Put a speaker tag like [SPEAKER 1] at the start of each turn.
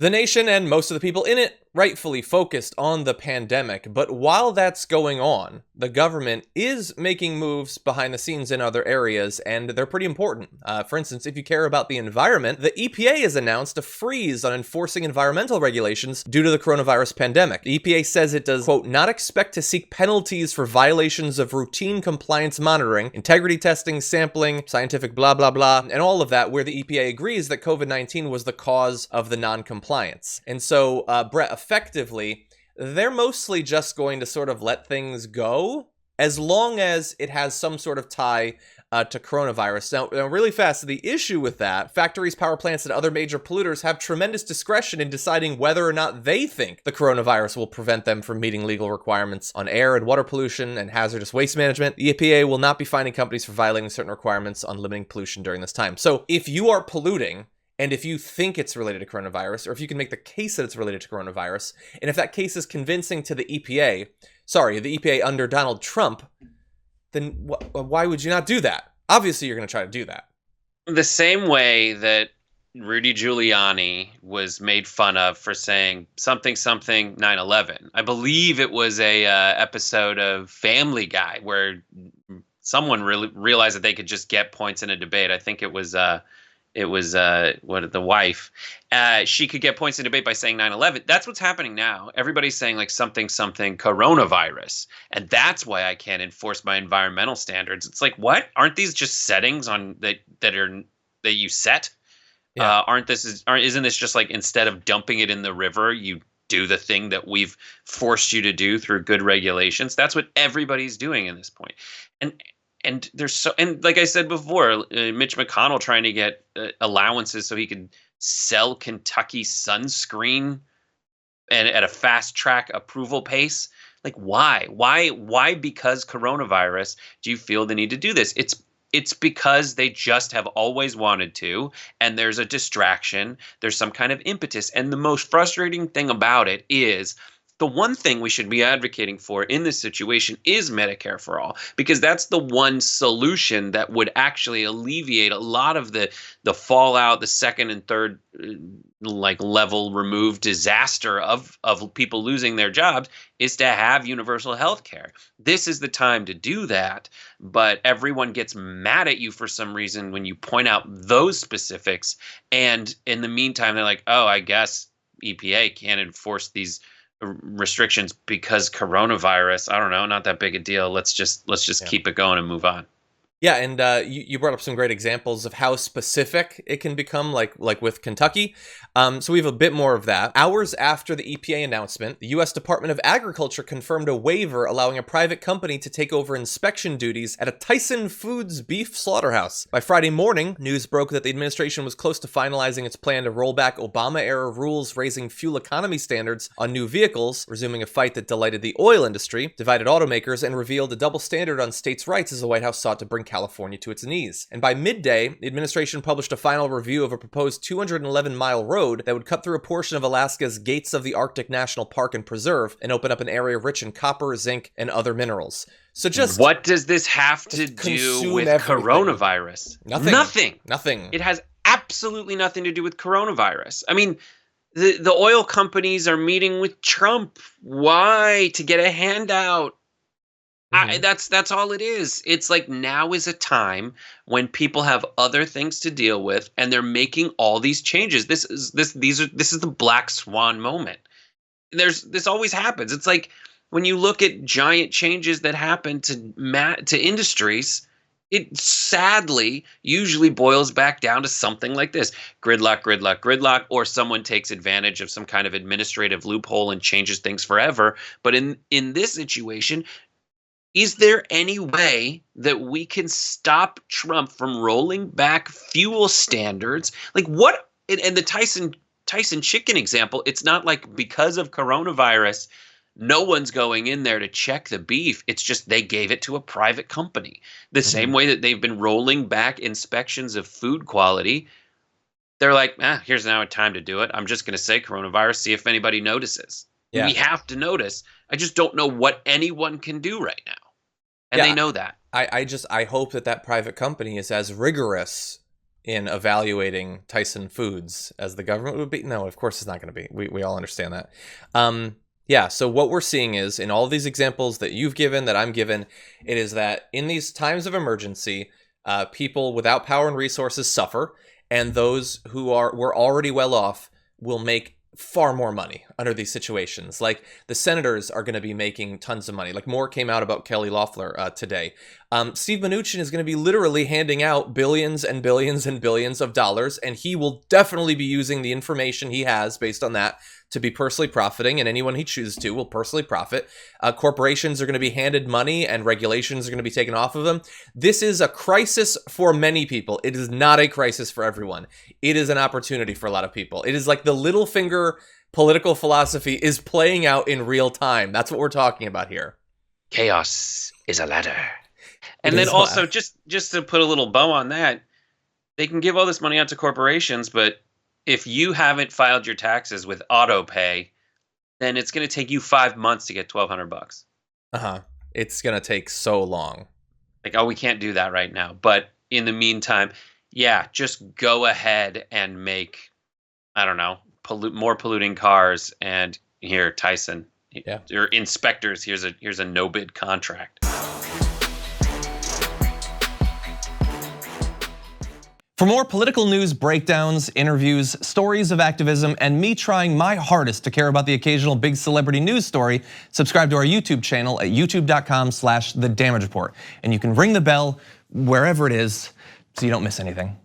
[SPEAKER 1] The nation and most of the people in it rightfully focused on the pandemic, but while that's going on, the government is making moves behind the scenes in other areas, and they're pretty important. For instance, if you care about the environment, the EPA has announced a freeze on enforcing environmental regulations due to the coronavirus pandemic. The EPA says it does, quote, not expect to seek penalties for violations of routine compliance monitoring, integrity testing, sampling, scientific blah blah blah, and all of that, where the EPA agrees that COVID-19 was the cause of the non-compliance. And so, Brett, effectively, they're mostly just going to sort of let things go as long as it has some sort of tie to coronavirus. Now, really fast, the issue with that, factories, power plants, and other major polluters have tremendous discretion in deciding whether or not they think the coronavirus will prevent them from meeting legal requirements on air and water pollution and hazardous waste management. The EPA will not be fining companies for violating certain requirements on limiting pollution during this time. So if you are polluting, and if you think it's related to coronavirus, or if you can make the case that it's related to coronavirus, and if that case is convincing to the EPA, the EPA under Donald Trump, then why would you not do that? Obviously, you're going to try to do that.
[SPEAKER 2] The same way that Rudy Giuliani was made fun of for saying something 9/11. I believe it was a episode of Family Guy where someone really realized that they could just get points in a debate. I think it was the wife. She could get points in debate by saying 9/11. That's what's happening now. Everybody's saying like something coronavirus, and that's why I can't enforce my environmental standards. It's like, what? Aren't these just settings on that you set? Yeah. Isn't this just like, instead of dumping it in the river, you do the thing that we've forced you to do through good regulations? That's what everybody's doing in this point. And like I said before, Mitch McConnell trying to get allowances so he could sell Kentucky sunscreen and at a fast track approval pace. Like, why? Because coronavirus, do you feel the need to do this? It's because they just have always wanted to, and there's a distraction. There's some kind of impetus. And the most frustrating thing about it is, the one thing we should be advocating for in this situation is Medicare for all, because that's the one solution that would actually alleviate a lot of the fallout, the second and third level removed disaster of people losing their jobs, is to have universal health care. This is the time to do that, but everyone gets mad at you for some reason when you point out those specifics, and in the meantime they're like, oh, I guess EPA can't enforce these restrictions because coronavirus. I don't know, not that big a deal. Let's just keep it going and move on.
[SPEAKER 1] Yeah, and you brought up some great examples of how specific it can become, like with Kentucky. So we have a bit more of that. Hours after the EPA announcement, the U.S. Department of Agriculture confirmed a waiver allowing a private company to take over inspection duties at a Tyson Foods beef slaughterhouse. By Friday morning, news broke that the administration was close to finalizing its plan to roll back Obama-era rules raising fuel economy standards on new vehicles, resuming a fight that delighted the oil industry, divided automakers, and revealed a double standard on states' rights as the White House sought to bring California to its knees. And by midday, the administration published a final review of a proposed 211-mile road that would cut through a portion of Alaska's Gates of the Arctic National Park and Preserve and open up an area rich in copper, zinc, and other minerals. So just... what
[SPEAKER 2] does this have to do with coronavirus?
[SPEAKER 1] Nothing.
[SPEAKER 2] It has absolutely nothing to do with coronavirus. I mean, the oil companies are meeting with Trump. Why? To get a handout. That's all it is. It's like, now is a time when people have other things to deal with, and they're making all these changes. This is the black swan moment. This always happens. It's like when you look at giant changes that happen to industries, it sadly usually boils back down to something like this: gridlock, or someone takes advantage of some kind of administrative loophole and changes things forever. But in this situation, is there any way that we can stop Trump from rolling back fuel standards? Like, what? And the Tyson chicken example, it's not like because of coronavirus, no one's going in there to check the beef. It's just they gave it to a private company. The same way that they've been rolling back inspections of food quality. They're like, here's now a time to do it. I'm just going to say coronavirus, see if anybody notices. Yeah. We have to notice. I just don't know what anyone can do right now. And they know that.
[SPEAKER 1] I hope that private company is as rigorous in evaluating Tyson Foods as the government would be? No, of course it's not going to be. We all understand that. Yeah, so what we're seeing is, in all of these examples that you've given, that I'm given, it is that in these times of emergency, people without power and resources suffer, and those who were already well off will make far more money under these situations. Like, the senators are going to be making tons of money. Like, more came out about Kelly Loeffler today. Steve Mnuchin is going to be literally handing out billions and billions and billions of dollars, and he will definitely be using the information he has based on that to be personally profiting, and anyone he chooses to will personally profit. Corporations are going to be handed money, and regulations are going to be taken off of them. This is a crisis for many people. It is not a crisis for everyone. It is an opportunity for a lot of people. It is like the little finger political philosophy is playing out in real time. That's what we're talking about here.
[SPEAKER 2] Chaos is a ladder. And then also, just to put a little bow on that, they can give all this money out to corporations, but if you haven't filed your taxes with auto pay, then it's going to take you 5 months to get $1,200.
[SPEAKER 1] It's going to take so long.
[SPEAKER 2] Like, oh, we can't do that right now. But in the meantime, yeah, just go ahead and make, I don't know, more polluting cars. And here, Tyson, your inspectors, here's a no bid contract.
[SPEAKER 3] For more political news breakdowns, interviews, stories of activism, and me trying my hardest to care about the occasional big celebrity news story, subscribe to our YouTube channel at youtube.com/The Damage Report. And you can ring the bell wherever it is so you don't miss anything.